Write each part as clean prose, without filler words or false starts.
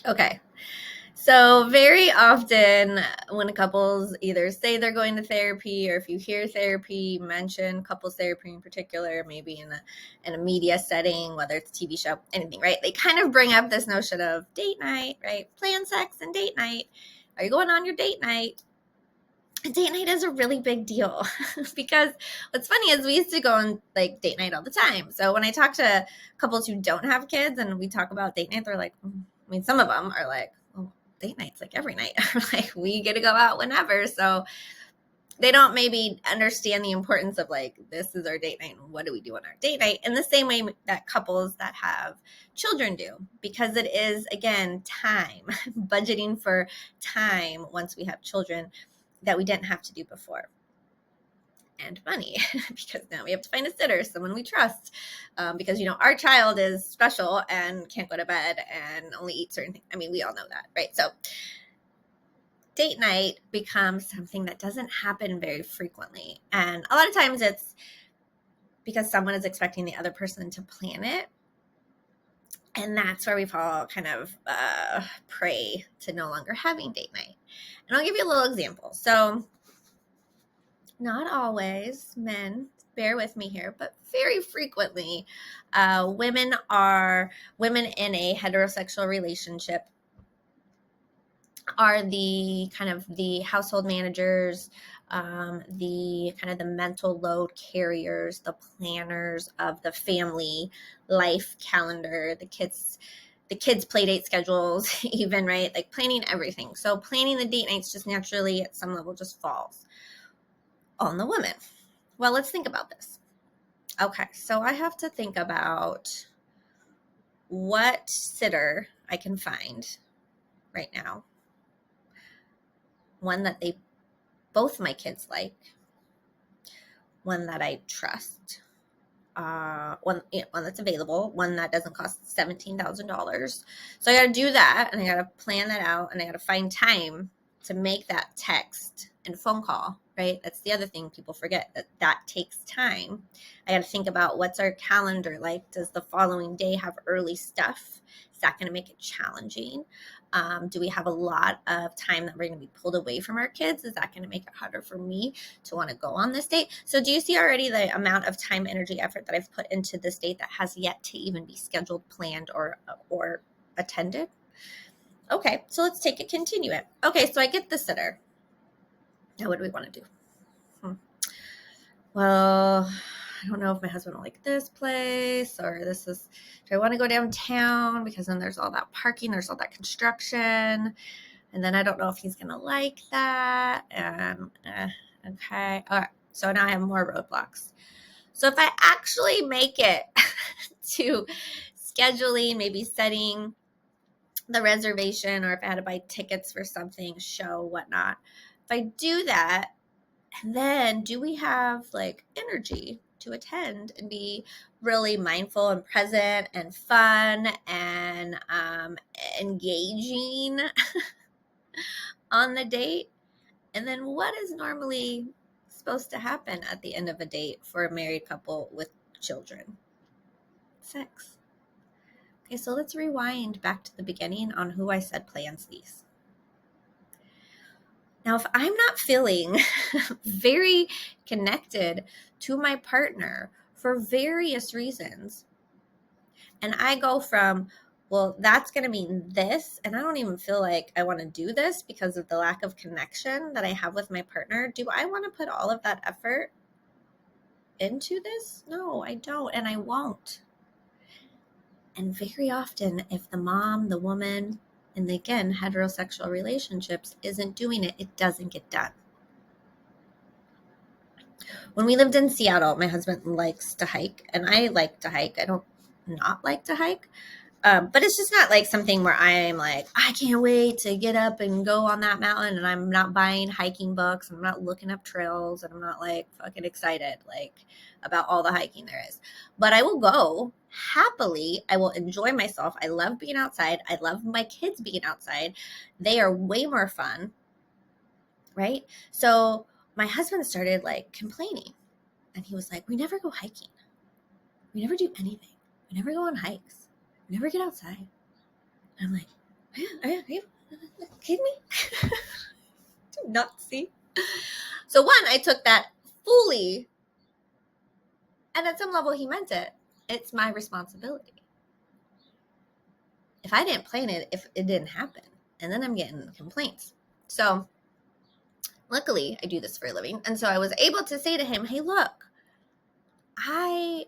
Okay. So very often when couples either say they're going to therapy, or if you hear therapy mention couples therapy in particular, maybe in a media setting, whether it's a TV show, anything, right? They kind of bring up this notion of date night, right? Plan sex and date night. Are you going on your date night? Date night is a really big deal because what's funny is we used to go on like date night all the time. So when I talk to couples who don't have kids and we talk about date night, they're like, I mean, some of them are like, oh, date night's like every night. Like we get to go out whenever. So they don't maybe understand the importance of like, this is our date night. And what do we do on our date night? In the same way that couples that have children do, because it is, again, time, budgeting for time once we have children that we didn't have to do before. And money, because now we have to find a sitter, someone we trust, because our child is special and can't go to bed and only eat certain things. I mean, we all know that, right? So date night becomes something that doesn't happen very frequently, and a lot of times it's because someone is expecting the other person to plan it, and that's where we fall kind of prey to no longer having date night. And I'll give you a little example. So not always, men, bear with me here, but very frequently, women in a heterosexual relationship are the kind of the household managers, the kind of the mental load carriers, the planners of the family life calendar, the kids play date schedules, even, right? Like planning everything. So planning the date nights just naturally at some level just falls on the women. Well, let's think about this. Okay, so I have to think about what sitter I can find right now. One that both my kids like, one that I trust, one that's available, one that doesn't cost $17,000. So I got to do that, and I got to plan that out, and I got to find time to make that text and phone call, right? That's the other thing people forget, that takes time. I got to think about what's our calendar like. Does the following day have early stuff? Is that going to make it challenging? Do we have a lot of time that we're going to be pulled away from our kids? Is that going to make it harder for me to want to go on this date? So do you see already the amount of time, energy, effort that I've put into this date that has yet to even be scheduled, planned, or attended? Okay, so let's continue it. Okay, so I get the sitter. Now what do we want to do? Well, I don't know if my husband will like this place, or do I want to go downtown, because then there's all that parking, there's all that construction, and then I don't know if he's going to like that. Okay. All right. So now I have more roadblocks. So if I actually make it to scheduling, maybe setting the reservation, or if I had to buy tickets for something, show, whatnot, if I do that, and then do we have like energy to attend and be really mindful and present and fun and engaging on the date? And then what is normally supposed to happen at the end of a date for a married couple with children? Sex. Okay, so let's rewind back to the beginning on who I said plans these. Now, if I'm not feeling very connected to my partner for various reasons, and I go from, well, that's going to mean this, and I don't even feel like I want to do this because of the lack of connection that I have with my partner, do I want to put all of that effort into this? No, I don't, and I won't. And very often, if the mom, the woman, and again, heterosexual relationships isn't doing it, it doesn't get done. When we lived in Seattle, my husband likes to hike, and I like to hike. I don't not like to hike. But it's just not like something where I'm like, I can't wait to get up and go on that mountain, and I'm not buying hiking books, and I'm not looking up trails, and I'm not like fucking excited like about all the hiking there is. But I will go happily. I will enjoy myself. I love being outside. I love my kids being outside. They are way more fun, right? So my husband started like complaining, and he was like, we never go hiking. We never do anything. We never go on hikes. We never get outside. And I'm like, Are you kidding me? Do not see. So one, I took that fully, and at some level he meant it. It's my responsibility. If I didn't plan it, if it didn't happen, and then I'm getting complaints. So luckily I do this for a living. And so I was able to say to him, hey, look, I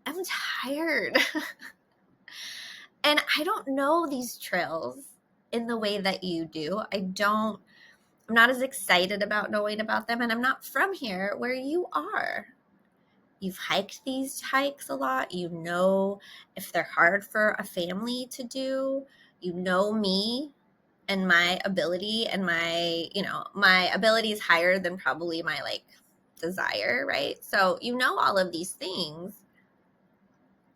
am tired. And I don't know these trails in the way that you do. I'm not as excited about knowing about them, and I'm not from here where you are. You've hiked these hikes a lot. You know if they're hard for a family to do. You know me and my ability, and my ability is higher than probably my desire, right? So you know all of these things.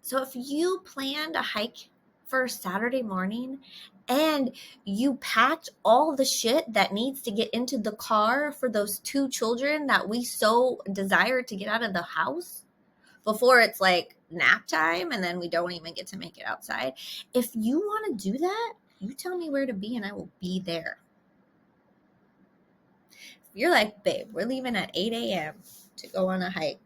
So if you planned a hike for Saturday morning and you packed all the shit that needs to get into the car for those 2 children that we so desire to get out of the house before it's nap time, and then we don't even get to make it outside. If you want to do that, you tell me where to be and I will be there. You're like, babe, we're leaving at 8 a.m. to go on a hike.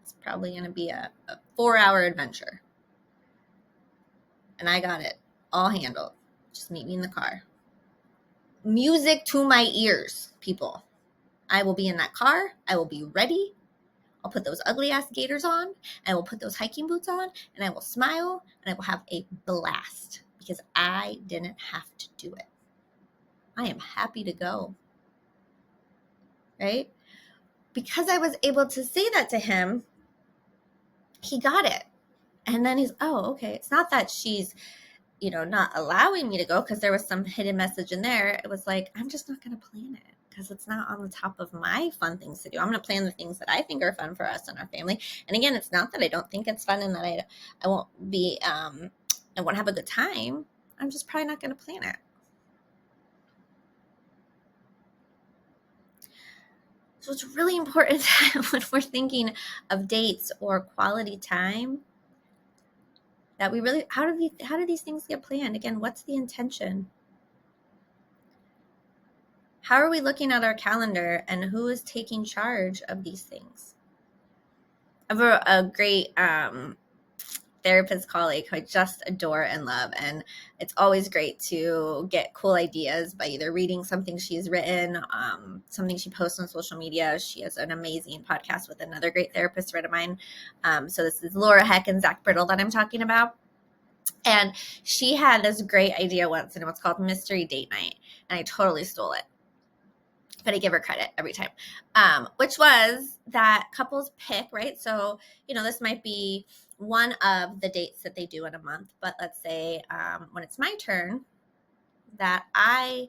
It's probably going to be a 4-hour adventure. And I got it all handled. Just meet me in the car. Music to my ears, people. I will be in that car. I will be ready. I'll put those ugly ass gaiters on. I will put those hiking boots on, and I will smile, and I will have a blast because I didn't have to do it. I am happy to go. Right? Because I was able to say that to him, he got it. And then he's, oh, okay. It's not that she's, not allowing me to go because there was some hidden message in there. It was like, I'm just not going to plan it because it's not on the top of my fun things to do. I'm going to plan the things that I think are fun for us and our family. And again, it's not that I don't think it's fun and that I won't be, I won't have a good time. I'm just probably not going to plan it. So it's really important when we're thinking of dates or quality time that we really, how do these things get planned? Again, what's the intention? How are we looking at our calendar, and who is taking charge of these things? I have a great therapist colleague who I just adore and love, and it's always great to get cool ideas by either reading something she's written, something she posts on social media. She has an amazing podcast with another great therapist friend of mine. So this is Laura Heck and Zach Brittle that I'm talking about. And she had this great idea once, and it was called Mystery Date Night, and I totally stole it. But I give her credit every time, which was that couples pick, right? So, this might be one of the dates that they do in a month, but let's say when it's my turn, that I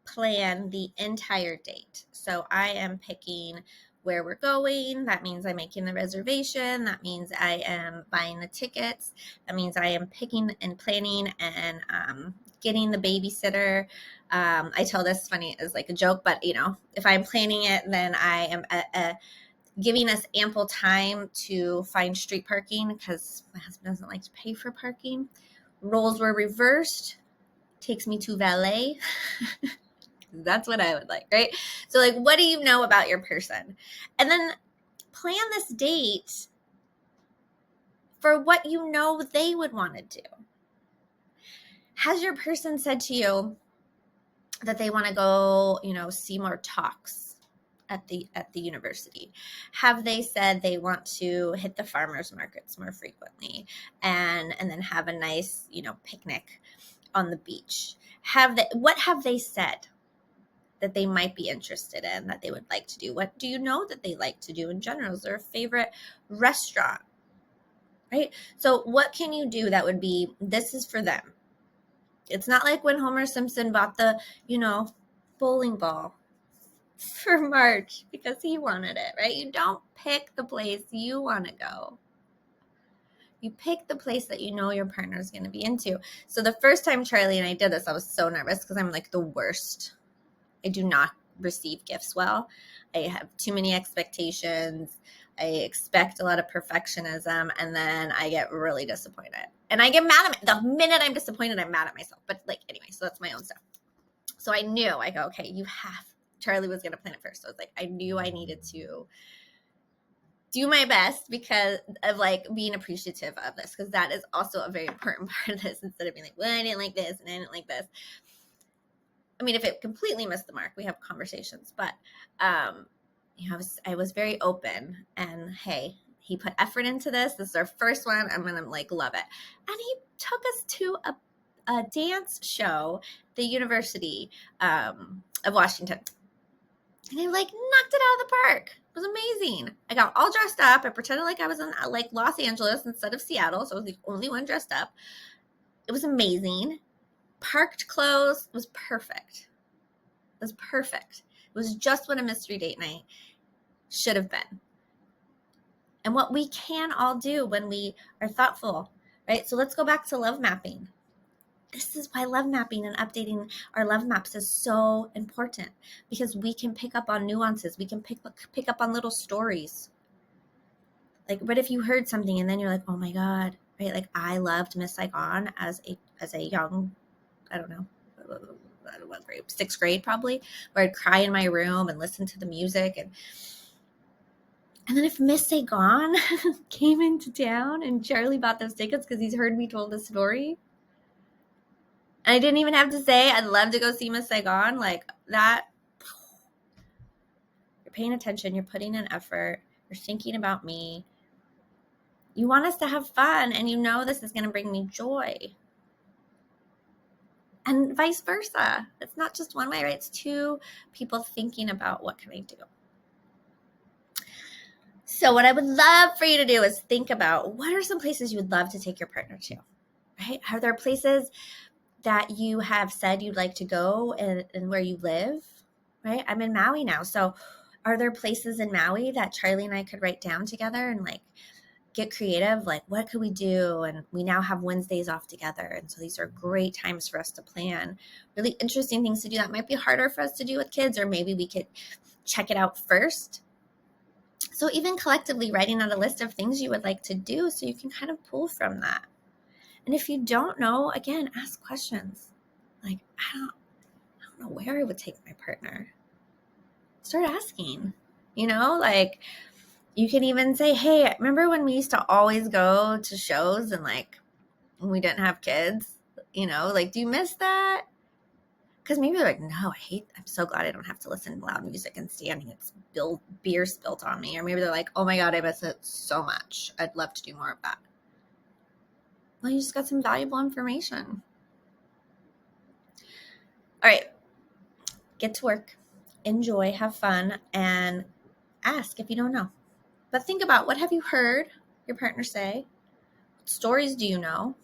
plan the entire date. So I am picking where we're going. That means I'm making the reservation. That means I am buying the tickets. That means I am picking and planning and getting the babysitter. I tell this funny as a joke, but if I'm planning it, then I am giving us ample time to find street parking because my husband doesn't like to pay for parking. Roles were reversed. Takes me to valet. That's what I would like, right? So what do you know about your person? And then plan this date for what you know they would want to do. Has your person said to you that they want to go, see more talks at the university? Have they said they want to hit the farmers markets more frequently and then have a nice, picnic on the beach? What have they said that they might be interested in, that they would like to do? What do you know that they like to do in general? Is there a favorite restaurant, right? So what can you do that would be, this is for them? It's not like when Homer Simpson bought the, bowling ball for March because he wanted it, right? You don't pick the place you want to go. You pick the place that you know your partner is going to be into. So the first time Charlie and I did this, I was so nervous because I'm the worst. I do not receive gifts well. I have too many expectations. I expect a lot of perfectionism, and then I get really disappointed. And I get mad at the minute I'm disappointed, I'm mad at myself. But anyways. So that's my own stuff. So I knew, I go, okay, Charlie was going to plan it first. So I was like, I knew I needed to do my best because of like being appreciative of this, because that is also a very important part of this, instead of being like, well, I didn't like this and I didn't like this. I mean, if it completely missed the mark, we have conversations, but I was very open, and hey, he put effort into this. This is our first one. I'm gonna like love it. And he took us to a dance show, the University of Washington. And I like knocked it out of the park. It was amazing. I got all dressed up. I pretended like I was in like Los Angeles instead of Seattle. So I was the only one dressed up. It was amazing. Parked clothes. It was perfect. It was perfect. It was just what a mystery date night should have been. And what we can all do when we are thoughtful, right? So let's go back to love mapping. This is why love mapping and updating our love maps is so important, because we can pick up on nuances. We can pick up on little stories. Like, what if you heard something and then you're like, oh my God, right? Like, I loved Miss Saigon as a young, I don't know what grade, 6th grade probably, where I'd cry in my room and listen to the music. And then if Miss Saigon came into town and Charlie bought those tickets because he's heard me told the story, and I didn't even have to say I'd love to go see Miss Saigon, like that, you're paying attention, you're putting in effort, you're thinking about me. You want us to have fun, and you know this is going to bring me joy. And vice versa. It's not just one way, right? It's two people thinking about, what can I do? So what I would love for you to do is think about, what are some places you would love to take your partner to, right? Are there places that you have said you'd like to go and where you live, right? I'm in Maui now. So are there places in Maui that Charlie and I could write down together and like get creative? Like, what could we do? And we now have Wednesdays off together. And so these are great times for us to plan really interesting things to do that might be harder for us to do with kids, or maybe we could check it out first. So even collectively writing out a list of things you would like to do, so you can kind of pull from that. And if you don't know, again, ask questions. Like, I don't know where I would take my partner. Start asking, like you can even say, hey, remember when we used to always go to shows and like when we didn't have kids, like, do you miss that? Because maybe they're like, no, I'm so glad I don't have to listen to loud music and standing. It's beer spilt on me. Or maybe they're like, oh my God, I miss it so much. I'd love to do more of that. Well, you just got some valuable information. All right, get to work, enjoy, have fun, and ask if you don't know. But think about, what have you heard your partner say? What stories do you know?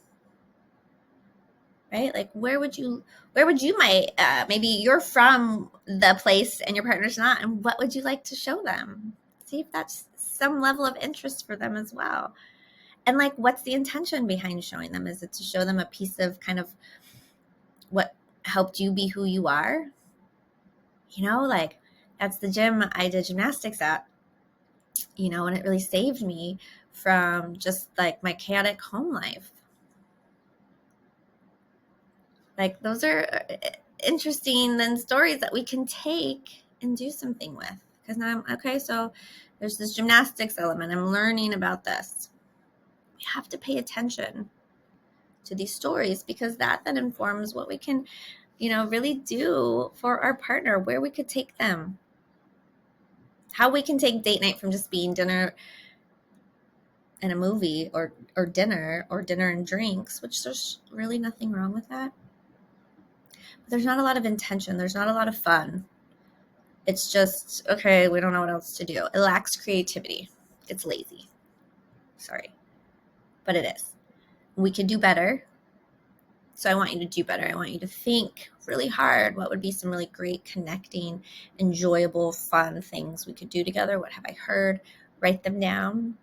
Right? Like, where would you maybe you're from the place and your partner's not, and what would you like to show them? See if that's some level of interest for them as well. And like, what's the intention behind showing them? Is it to show them a piece of kind of what helped you be who you are? Like, that's the gym I did gymnastics at, and it really saved me from just like my chaotic home life. Like, those are interesting then stories that we can take and do something with. Because now so there's this gymnastics element. I'm learning about this. We have to pay attention to these stories, because that then informs what we can, really do for our partner, where we could take them, how we can take date night from just being dinner and a movie or dinner and drinks, which there's really nothing wrong with that. But there's not a lot of intention. There's not a lot of fun. It's just, okay, we don't know what else to do. It lacks creativity. It's lazy. Sorry. But it is. We can do better. So I want you to do better. I want you to think really hard. What would be some really great, connecting, enjoyable, fun things we could do together? What have I heard? Write them down.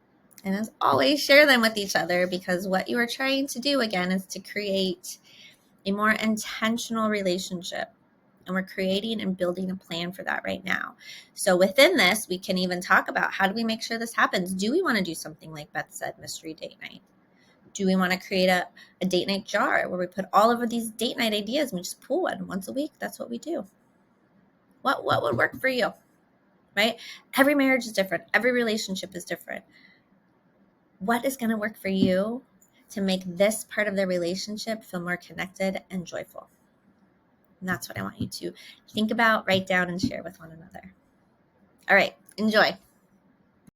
And as always, share them with each other, because what you are trying to do, again, is to create a more intentional relationship. And we're creating and building a plan for that right now. So within this, we can even talk about, how do we make sure this happens? Do we want to do something like Beth said, mystery date night? Do we want to create a date night jar where we put all of these date night ideas and we just pull one once a week? That's what we do. What would work for you, right? Every marriage is different. Every relationship is different. What is going to work for you to make this part of the relationship feel more connected and joyful? And that's what I want you to think about, write down, and share with one another. All right, enjoy.